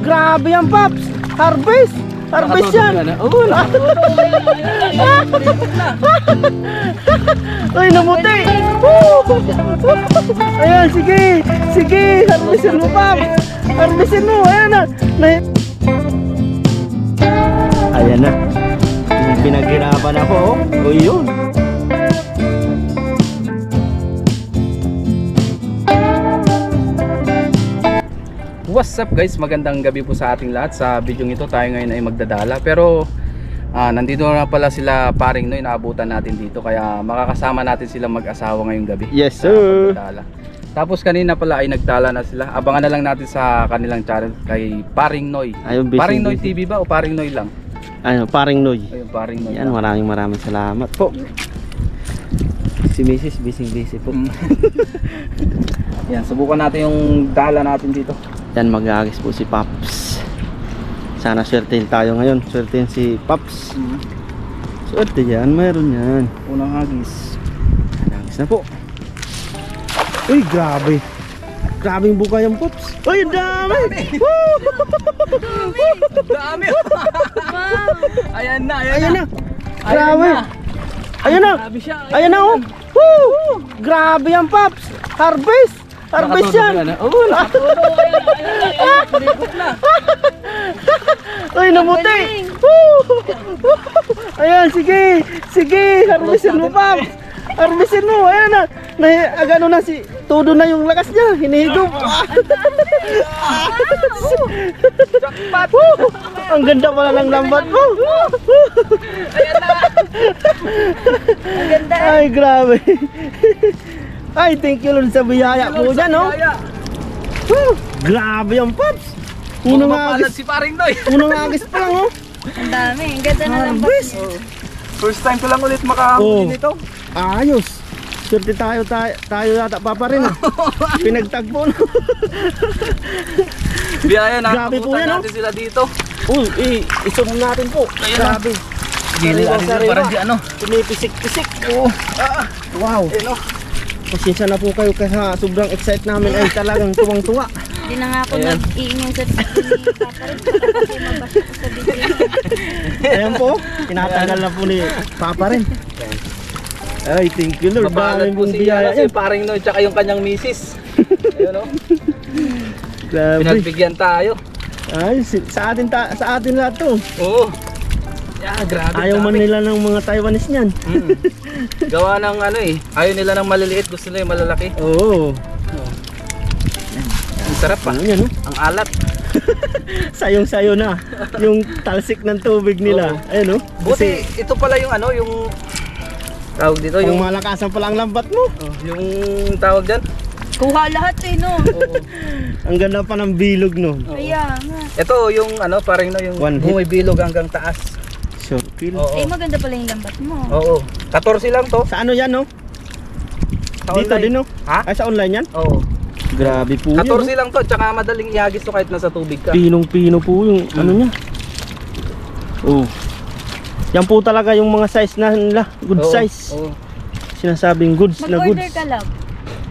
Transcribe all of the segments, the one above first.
Grabe yan, Paps. Harvest. Harvest yan. Oo, Ay, namuti. Ayan, sige. Sige, harvestin mo, Paps. Harvestin mo. Ayan na. Ayan na. Pinaghirapan ako. O yun. What's up guys? Magandang gabi po sa ating lahat. Sa video ito tayo ngayon ay magdadala. Pero nandito na pala sila paring Noy, naabutan natin dito. Kaya makakasama natin sila mag-asawa ngayong gabi. Yes sir. Tapos kanina pala ay nagtala na sila. Abangan na lang natin sa kanilang channel kay Paring Noy. Ayun, Paring Noy TV ba o Paring Noy lang? Ano, Paring Noy. Ayun, Paring Noy. Yan, maraming salamat po. Si Mrs. busy po. Yan, subukan natin yung dala natin dito. Yan, mag-aagis po si Paps. Sana swertein tayo ngayon. Swertein si Paps. Swerte yan, mayroon yan. Unang hagis. Hagis na po. Uy, grabe. Grabe yung buka yung Paps. Uy, dami. Dami. Ayan na. Grabe. Ayan na. Ayan na, oh. Woo! Grabe yan, Paps. Harvest. Harvest yan. Oo, nakatulog. Ay, namuti. Ayan, sige. Sige, harvestin mo, Paps. Harvestin mo. Ayan na. Agano na si todo na yung lakas niya. Hinihigop. Jackpot. Ang ganda pala ng lambat mo. Ayan na. Ang ganda. Ay, grabe. Ay, thank you Lord sa biyaya po dyan, no? Grabe yung Paps. Unang agis. Si Paring Noy. Unang agis pa lang, oh. Ang dami. Ang ganda na lang. Harvest. First time ko lang ulit makahuli nito. Ayos. Swerte tayo yata pa rin, ah. Pinagtagpo, no? Biyaya na. Grabe po yan, natin sila dito. Uy, isum natin po. Grabe. Gili parang di ano. Pinipisik-pisik. Wow. Pasensya na po kayo kasi sobrang excited namin ay talagang tuwang-tuwa. Hindi na nga ako nag-iingay sa video ni Papa rin. Kasi mabasa ko sa video. Ayan po, tinatagal na po ni Papa rin. Ay, thank you Lord. Mapalat Daming po pong si biyaya yan. Paring Noy tsaka yung kanyang misis. Ayun, oh. Grabe. Pinagbigyan tayo. Ay, sa atin lahat to. Oo. Yeah, grabe. Ayaw man nila ng mga Taiwanese niyan. Gawa ng ano eh. Ayaw nila ng maliliit, gusto nila yung malalaki. Oo. Ang sarap pa. Ano yan, no? Ang alat. Sayong-sayo na yung talsik ng tubig nila. Ayun, no? Buti ito pala yung ano, yung tawag dito, Yung yung malakasan pala ang lambat mo. yung tawag diyan. Kuha lahat eh, no? Oo. Ang ganda pa ng bilog, no? Kaya nga. Ito yung ano, parang no, yung One hit. bumibilog hanggang taas. Sure kill. Oo. Eh, maganda pala yung lambat mo. Oo. 14 lang to. Sa ano yan, no? Sa Dito online. din, no? Ha? Ay, sa online yan? Oo. Grabe po 14 yun, no? lang to, tsaka madaling ihagis to kahit nasa tubig ka. Pinong-pino po yung ano niya. Oh. Yan po talaga yung mga size na nila. Good Oo. size. Oo. Sinasabing goods na goods. Mag-order ka, love.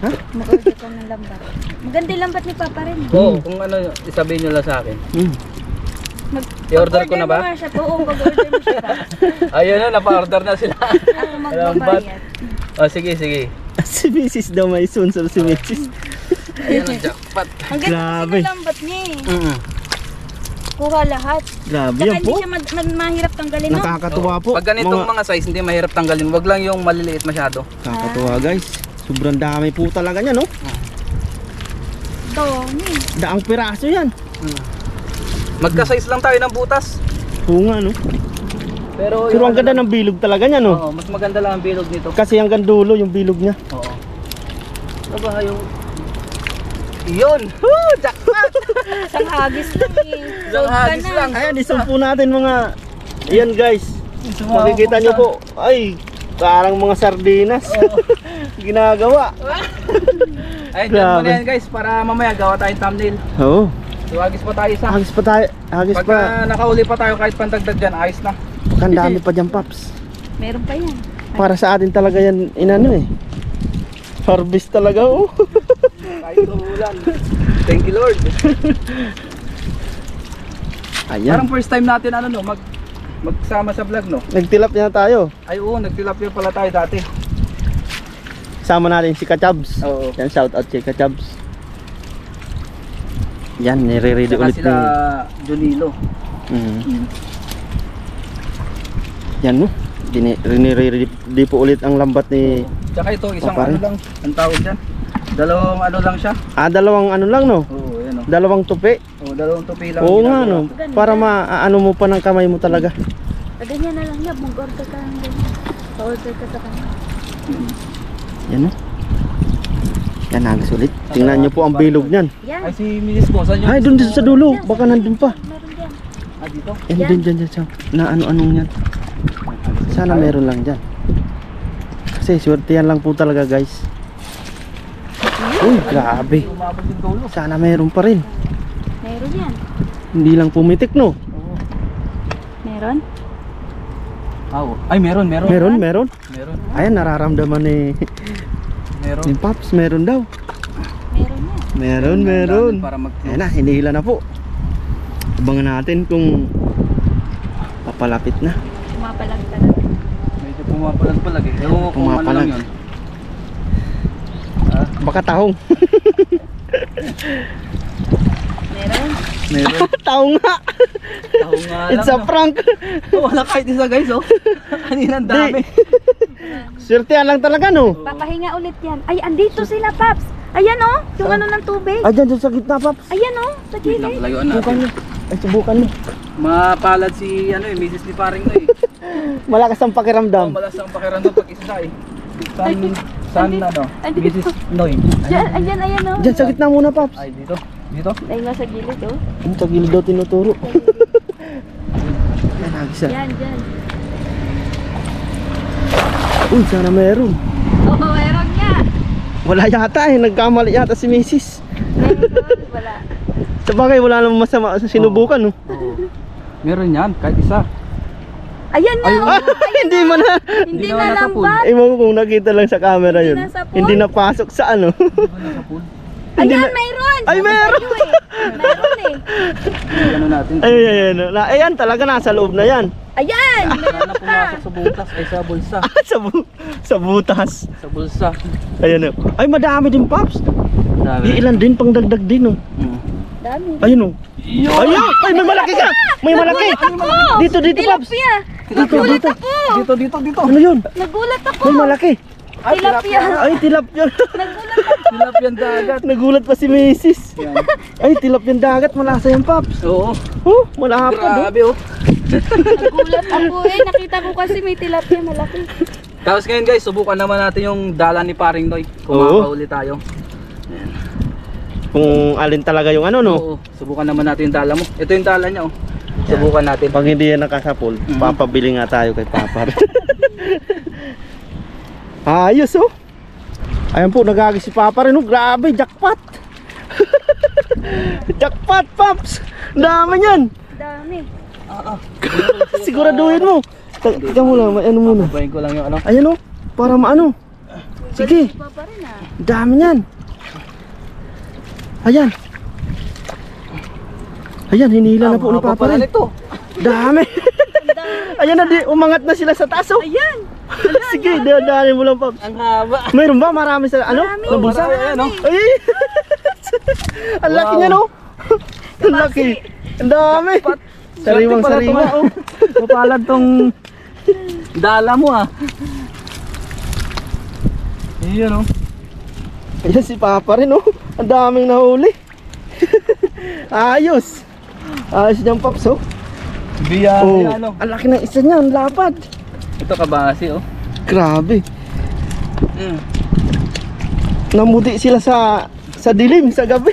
Ha? Mag-order ka ng lambat. Maganda yung lambat ni Papa rin. Oo, kung ano, isabihin nyo lang sa akin. I-order ko na ba? Mag-order mo nga siya. Oo, mag-order mo siya ba? Ayun na, napa-order na sila. Ako magbabayad. Oh, sige. Si Mrs. daw may sponsor si Mrs. Ayan ang jackpot. Ang ganda Grabe. kasi ng lambat niya eh. Kuha lahat. Grabe Tsaka yan hindi po. siya mahirap tanggalin, no? Nakakatuwa po. Pag ganitong mga size, hindi mahirap tanggalin. Wag lang yung maliliit masyado. Nakakatuwa guys. Sobrang dami po talaga niya, no? Ito, Daang piraso yan. Magka-size lang tayo ng butas. Oo nga, no? Pero Pero ang ganda ng bilog talaga niya, no? Oo, mas maganda lang ang bilog nito. Kasi hanggang dulo yung bilog niya. Oo. Ano ba yung... Yun! Woo! Jackpot! isang hagis lang eh. Isang hagis lang. Ayan, isumpo natin mga... Ayan guys. Makikita nyo po. Ay, parang mga sardinas. Ginagawa. Ay, dyan muna yan guys, para mamaya gawa tayong thumbnail. Oo. So, hagis pa tayo isa. Hagis pa tayo. Hagis Pagka pa. nakauli pa tayo kahit pantagdag dyan, ayos na. Ang dami pa dyan, Paps. Meron pa yan. Para sa atin talaga yan, inano eh. Harvest talaga, oh. Kahit umulan. Thank you Lord. Ayan. Parang first time natin ano no, magsama sa vlog no. Nagtilapia na tayo. Ay oo, nagtilapia pala tayo dati. Sama natin si Kachabs. Oo. Yan, shout out si Kachabs. Yan, nire-ready Saka ulit sila ni. Junilo. Yan no. Nire-ready po ulit ang lambat ni. Tsaka ito isang Papare. ano lang, ang tawag dyan. Dalawang ano lang siya. Dalawang ano lang no. Oo, yan o. Dalawang tupi. Oo, dalawang tupi lang. Oo nga ginagawa. no. Para maano mo pa ng kamay mo talaga. Ganyan na lang yan. Mag-order ka ng ganyan. Pa-order ka sa kanya. Yan no. Yan, agos ulit. Tingnan nyo po ang bilog niyan. Yan. Ay si Miss Bo, saan yung Ay, doon sa dulo. Baka nandun pa. Meron dyan. Ah, dito? Yan, Yan. dyan siya. Na ano-anong yan. Sana meron lang dyan. Kasi swertihan lang po talaga guys. Uy, grabe. Umabot yung dulo. Sana meron pa rin. Meron yan. Hindi lang pumitik no. Oo. Meron? Ah, oo. Ay, meron. Meron. Meron. Ayan, nararamdaman ni Meron. Paps. Meron daw. Meron yan. Meron. Para mag Ayan na, hinihila na po. Abangan natin kung papalapit na. Pumapalag talaga. medyo pumapalag-palag eh. Ewan ko kung ano Pumapalag. lang yun. Ah, Baka tahong. Meron? meron. Tahong nga. Tao nga lang. It's a no? prank. Oh, wala kahit isa guys oh. Kanina ang dami. Swertihan lang talaga no. Papahinga ulit yan. Ay, andito sila, Paps. Ayan oh, yung ano ng tubig. Ay, dyan sa gitna Paps. Ayan oh, sa Wait lang, gilid. layuan Subukan natin. mo. Ay, subukan mo. Mapalad si ano eh, Mrs. ni Paring no eh. Malakas ang pakiramdam. Malas ang pakiramdam pag isa eh. San ano? Andito. Mrs. Noy. Diyan, ayan, ayan oh. Dyan sa gitna muna Paps. Ay, dito. Dito. Ay, nga sa gilid oh. Yung sa gilid daw tinuturo. Yan, agisa. Yan, dyan. Uy, sana meron. Oo, meron nga. Wala yata eh, nagkamali yata si Mrs. Meron, wala. Sa bagay, wala namang masama sa sinubukan no. Oo. Meron yan, kahit isa. Ayan na. Ay, oh. Hindi mo na. Hindi naman na nasa pool. lambat. Ewan ko kung nakita lang sa camera Hindi yun. nasa pool. Hindi napasok sa ano. Di ba nasa pool? Hindi Ayan, na- mayroon. Ay, Sabi meron. sa'yo eh. Meron eh. Ano natin? Ayan. Ayan, talaga nasa loob na yan. Ayan. Wala na pumasok sa butas ay sa bulsa. Sa butas. Sa bulsa. Ayan o. Ay, madami din Paps. Dami. Ilan din, pang dagdag din oh. Dami. Ayun o. Ayun! Ay, may malaki ka! May malaki! Dito, Paps! Tilapia. Dito. Dito. Ano yun? Nagulat ako. May malaki! Tilapia. Ay, tilapia! Nagulat ako. Tilapiyang dagat. Nagulat pa si Mrs. Yan. Ay, tilapia dagat, malasa yan Paps. Oo. Oh, malapad oh. Grabe oh. Nagulat ako eh. Nakita ko kasi may tilapia malaki. Tapos ngayon guys, subukan naman natin yung dala ni Paring Noy. Kung Oo. makakauli tayo. Kung alin talaga yung ano no. Oo. Subukan naman natin yung dala mo. Ito yung dala niya oh. Subukan natin. Pag hindi yan nakasapol, papabili nga tayo kay Papa. Ayos oh. Ayan po, nagagi si Papa rin oh. Grabe, jackpot. Jackpot, Paps. Dami yan. Dami. Siguraduhin mo. Teka mo lang, ano muna. Babayin ko lang yung ano. Ayan oh, para maano. Sige, Iba pa rin ah. dami yan. Ayan. Ayan, hinila na po ni Papa rin. Ito. Dami. Ayan na, umangat na sila sa taas oh. Ayan. Sige, daanin mo lang Paps. Ang haba. Mayroon ba? Marami sa ano? Marami. Sa bulsa? Marami, ayan, oh. Ay! Ang laki niya no? Ang laki. Ang dami. Sariwang sariwa oh. Mapalad tong dala mo ah. Iyon oh. Ayan si Papa rin oh. Ang daming nahuli. Ayos. Ayos niyang Paps oh. Biya Oh, ano. ang laki ng isa niya, ang lapad. Ito kabasi oh. Grabe. Mm. Namuti sila sa dilim, sa gabi.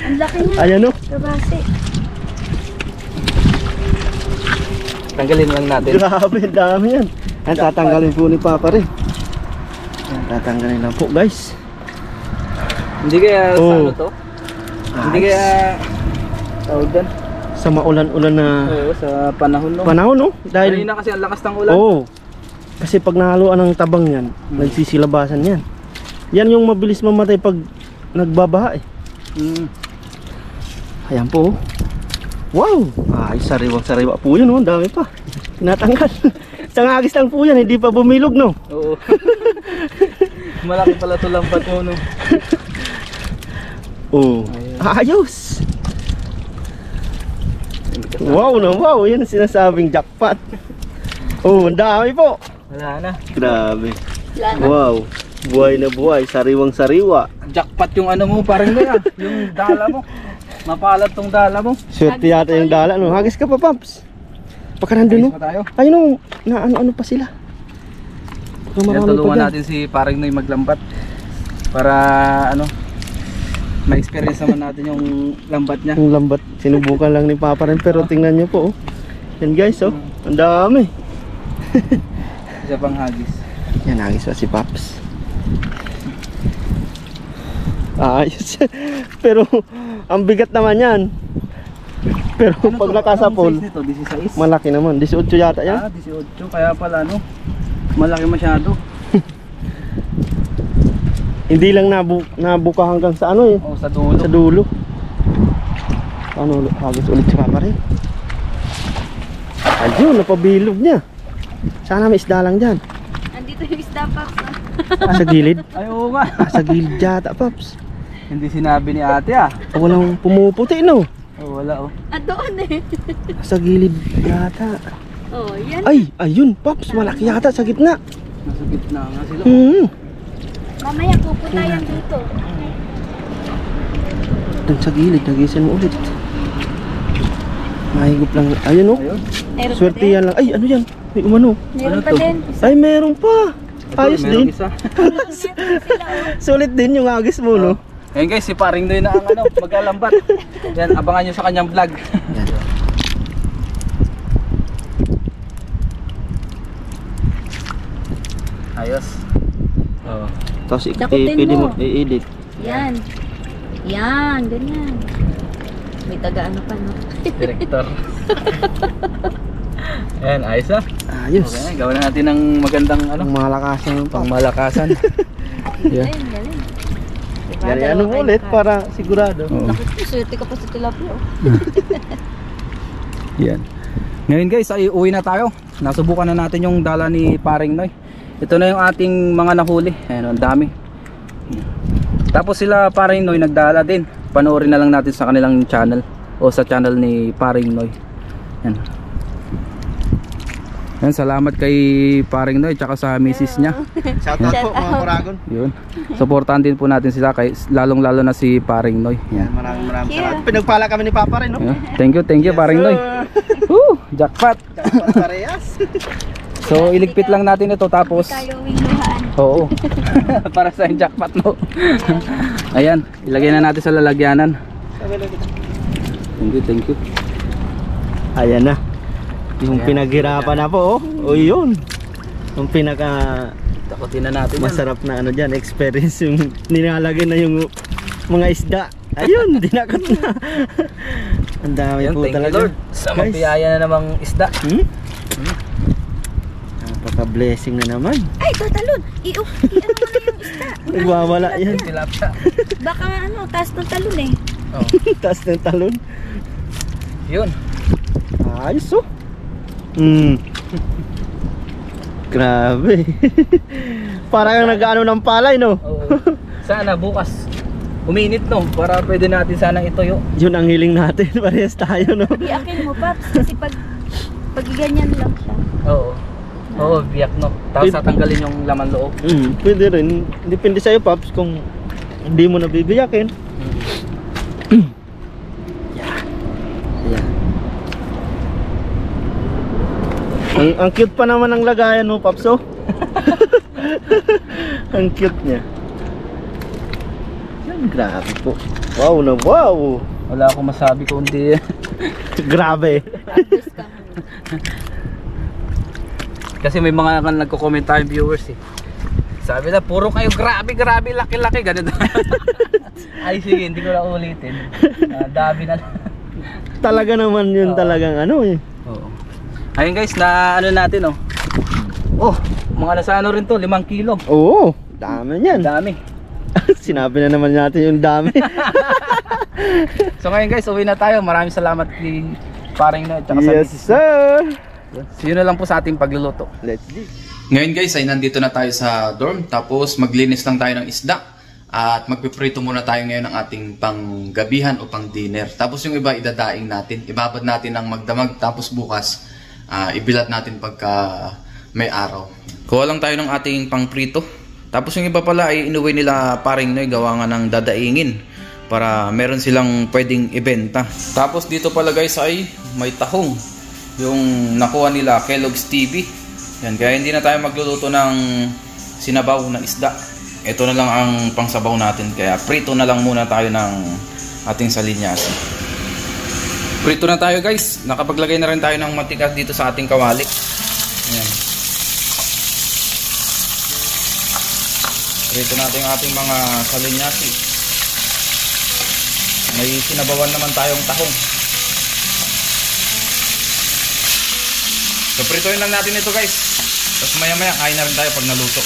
Ang laki niya. Ayan oh. Kabase. Tanggalin lang natin. Grabe, ang dami yan. Yan, tatanggalin po ni Papa rin. Yan, tatanggalin lang po guys. Hindi kaya sa Oh. ano to? Hindi kaya tawag doon? Sa maulan-ulan na Oo, sa panahon no. panahon no? Dahil Kanina kasi ang lakas ng ulan. oo. Kasi pag nahaluan ng tabang yan, nagsisilabasan yan. Yan yung mabilis mamatay pag nagbabaha eh. Mm. Ayan po. Oh. Wow! Ay, sariwang-sariwa po yun, oh. Ang dami pa. Tinatanggal. Isang agis lang po yan, hindi pa bumilog, no? Oo. Malaki pala ito lambat mo, no? Oh, ayos! Wow na wow, yan ang sinasabing jackpot. Oh, ang dami po. Wala na. Grabe. Wala na. Wow, buhay na buhay, sariwang-sariwa. Jackpot yung ano mo, parang gaya. Yung dala mo. Mapalad tong dala mo. Swerte yata yung dala, no? Hagis ka pa, Paps. Baka nandun, no? Ayos pa tayo. Ayun, no? Na ano-ano pa sila. Baka Yan, marami pa tulungan dyan. natin si Paring Noy maglambat. Para ano, ma-experience naman natin yung lambat niya. Yung lambat, sinubukan lang ni Papa rin. Pero tingnan nyo po, oh. Yan guys, oh. Ang dami. Isa pang hagis. Yan, hagis pa si Paps. Ayos. Pero, ang bigat naman yan. Pero pag nakasapol, Anong size nito? 16? malaki naman. 18 yata yan. Ah, 18. Kaya pala no, malaki masyado. Hindi lang nabuka hanggang sa ano eh. O sa dulo. Sa dulo. Ano, hagis ulit si Papa rin. Ayun, napabilog niya. Sana may isda lang dyan. Andito yung isda, Paps. Sa gilid. Ay oo nga. Sa gilid yata, Paps. Hindi sinabi ni ate ah. Walang pumuputi, no? Oh, wala oh. Ah, doon eh. Sa gilid yata. Oh, yan. Ay, ayun, Paps. Malaki yata sa gitna. Nasa gitna nga sila. Mamaya pupunta yan dito. Doon sa gilid, nagisin mo ulit. Mahigop lang. Ayun, oh. Ayun. Meron pa Swerte din. yan lang. Ay, ano yan? May umano. Meron Ano pa to? din. Ay, meron pa. Ito, Ayos merong din. isa. Sulit din yung agis mo, no? Ayun guys, si Paring Noy na ang ano, mag-alambat. Yan, abangan nyo sa kanyang vlog. Ayos. Oo. Tapos Dakutin pwede mo. mo i-edit. Yan. Yan, ganyan. May taga-ano pa, no? Director. Ayan, ayos ah. Ayos. Okay, gawin na natin ng magandang ano, Ang malakasan yung pang pangmalakasan. Yeah. Galing, galing. Diba, Yan, dalawa ano kayo ulit ka. para sigurado. Oo. Naku, swerte ka pa sa tilapia, oh. Yan. Ngayon guys, ay uwi na tayo. Nasubukan na natin yung dala ni Paring Noy. Ito na yung ating mga nahuli. Ayan, ang dami. Tapos sila Paring Noy nagdala din. Panoorin na lang natin sa kanilang channel o sa channel ni Paring Noy. Yan. Yan, salamat kay Paring Noy tsaka sa misis niya. Shoutout po mga Kuragon. Yun. Suportahan din po natin sila kay lalong-lalo na si Paring Noy. Yan, maraming salamat. Pinagpala kami ni Papa rin, no? Yan. Thank you Paring Noy. Woo! Jackpot. Jackpot parehas. So iligpit lang natin ito tapos Tayo winuhaan. oo. Para sa yung jackpot mo. Ayan, ilagay na natin sa lalagyanan. Thank you. Ayan na. Yung Ayan. pinaghirapan na po, oh. O yun. Yung pinaka Takotin na natin yan. masarap na ano dyan, experience yung nilalagay na yung mga isda. Ayun, dinakot na. Ang dami Ayan, po thank you talaga. Lord sa magpiyaya na namang isda. Napaka-blessing na naman. Ay, tatalon. Ano mo na yung isda. Nagwawala yan. Tilapia. Baka ano, taas ng talon eh. Oh, Taas ng talon. yun. Ayos, oh. Grabe. Parang nag-ano ng palay, no? Oo. Sana bukas uminit no para pwede natin sanang ituyo. Yun ang hiling natin. Parehas tayo, no? Iyakin mo, Paps. Kasi pag ganyan lang siya. Oo. Oo, biyak no. Tapos tatanggalin yung laman loob. Pwede rin. Depende sa'yo, Paps, kung hindi mo nabibiyakin. Ayan. Ang cute pa naman ng lagayan mo, Paps, oh. Ang cute niya. Yan, grabe po. Wow na wow. Wala akong masabi kundi Grabe. Practice ka mo. kasi may mga nagko-comment tayong viewers eh. Sabi na puro kayo grabe, laki-laki ganun. Ay sige, hindi ko na ulitin. Dami na lang. Talaga naman yun, talagang ano eh. Oo. Ayun guys, na ano natin oh. Oh, mga nasa ano rin to, 5 kilo. Oo, dami yan. Dami. Sinabi na naman natin yung dami. So ngayon guys, uwi na tayo. Maraming salamat kay Paring Noy at saka Yes, sa sir. See you na lang po sa ating pagluluto. Let's go. Ngayon guys ay nandito na tayo sa dorm. Tapos maglinis lang tayo ng isda. At magpiprito muna tayo ngayon ng ating panggabihan o pang dinner. Tapos yung iba idadaing natin. Ibabad natin ng magdamag. Tapos bukas ibilat natin pagka may araw. Kuha lang tayo ng ating pangprito. Tapos yung iba pala ay inuwi nila Paring Noy gawa nga ng dadaingin. Para meron silang pwedeng ibenta. Tapos dito pala guys ay may tahong. Yung nakuha nila Kellogg's TV. Yan, kaya hindi na tayo magluluto ng sinabaw na isda. Ito na lang ang pangsabaw natin. Kaya prito na lang muna tayo ng ating salinyasi. Prito na tayo guys. Nakapaglagay na rin tayo ng mantika dito sa ating kawali. Yan. Prito natin ang ating mga salinyasi. May sinabawan naman tayong tahong. So prituin lang natin ito guys. Tapos maya maya kain na rin tayo pag naluto.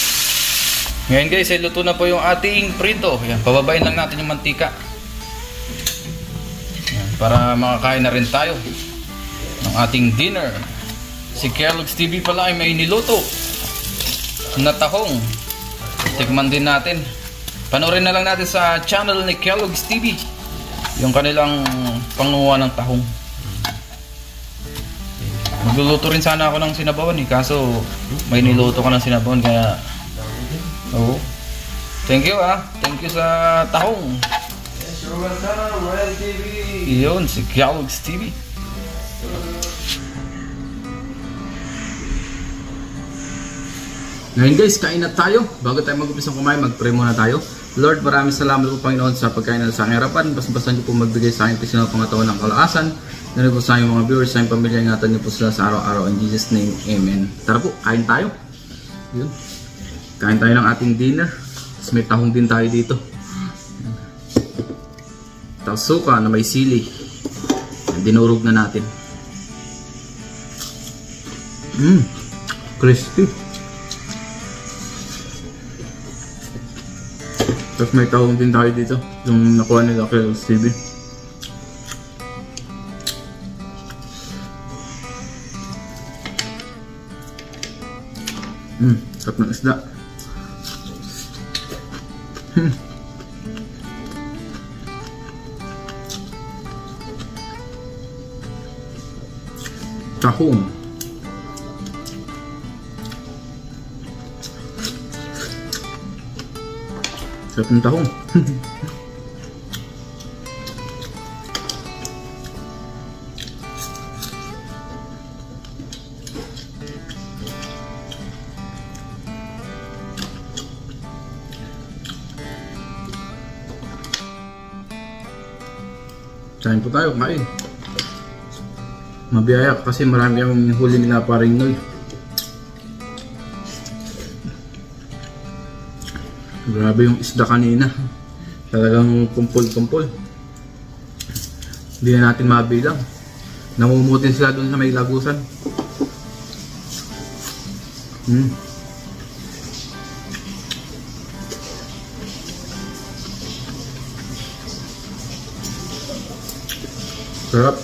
Ngayon guys ay luto na po yung ating prito. Yan, pababain lang natin yung mantika. Yan, para makakain na rin tayo ng ating dinner. Si Kellogg's TV pala ay may niluto na tahong. Tikman din natin. Panoorin na lang natin sa channel ni Kellogg's TV yung kanilang panguha ng tahong. Magluluto rin sana ako ng sinabawan kaso may niluto ka ng sinabawan kaya oo. Thank you thank you sa tahong. Yes, you're welcome, Royal TV. Yun, si Kellogg's TV. Ngayon guys, kain na tayo. Bago tayo mag-umpisang kumain, mag-pray muna tayo. Lord, maraming salamat po Panginoon sa pagkain na sa aking harapan. Basta-basta niyo po magbigay sa akin kasi pangatawan ng kalakasan. Ganun po sa aking mga viewers, sa aking pamilya, ingatan niyo po sila sa araw-araw. In Jesus' name, Amen. Tara po, kain tayo. Yun. Kain tayo ng ating dinner. Tapos may tahong din tayo dito. Tapos suka na may sili. Dinurog na natin. Crispy. Tapos may tahong din tayo dito. Yung nakuha nila kay Stevie. Sarap ng isda. Tahong. Sarap ng tahong. Kain po tayo, kain. Mabiyaya kasi marami ang huli nila Paring Noy. Grabe yung isda kanina. Talagang kumpul-kumpul. Hindi na natin mabilang. Namumutin sila doon sa may lagusan. Sarap.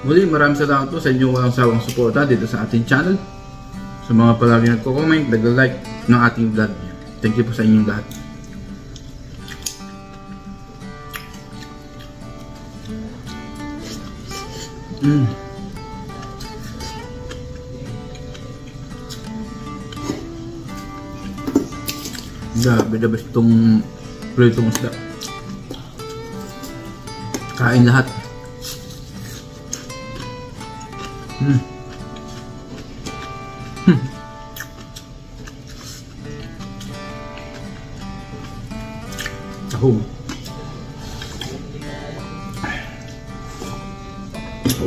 Muli, maraming salamat po sa inyong walang sawang suporta dito sa ating channel. Sa mga palagi nagko-comment, nag-like ng ating vlog. Thank you po sa inyong lahat. Grabe na best itong pritong isda. Kain lahat. Tahong.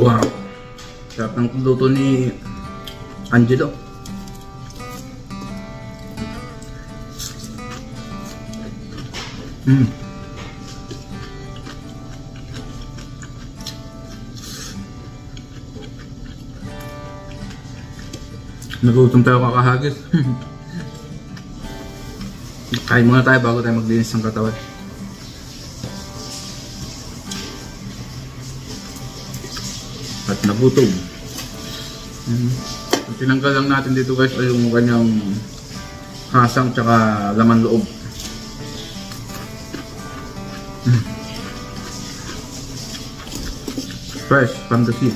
Wow. Sarap ng luto ni Angelo. Nagutom tayo kakahagis. Kain muna tayo bago tayo maglinis ng katawan. At nagutom. Ang tinanggal lang natin dito guys ay yung kanyang hasang tsaka laman loob. Fresh from the sea.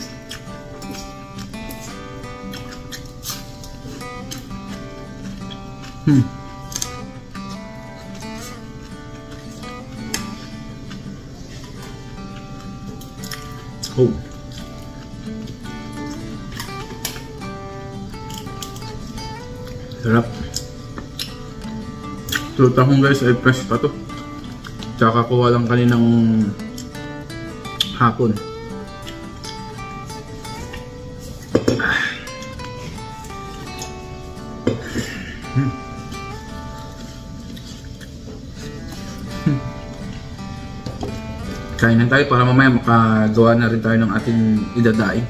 Oh. Sarap. So tahong guys ay fresh pa to. Tsaka kuha lang kaninang hapon. Kain na tayo para mamaya makagawa na rin tayo ng ating idadaing.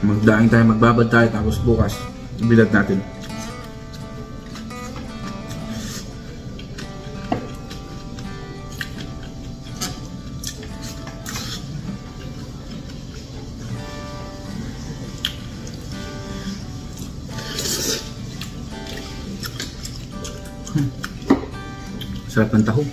Magdaing tayo, magbabad tayo, tapos bukas ibilad natin. Sarap ng taho.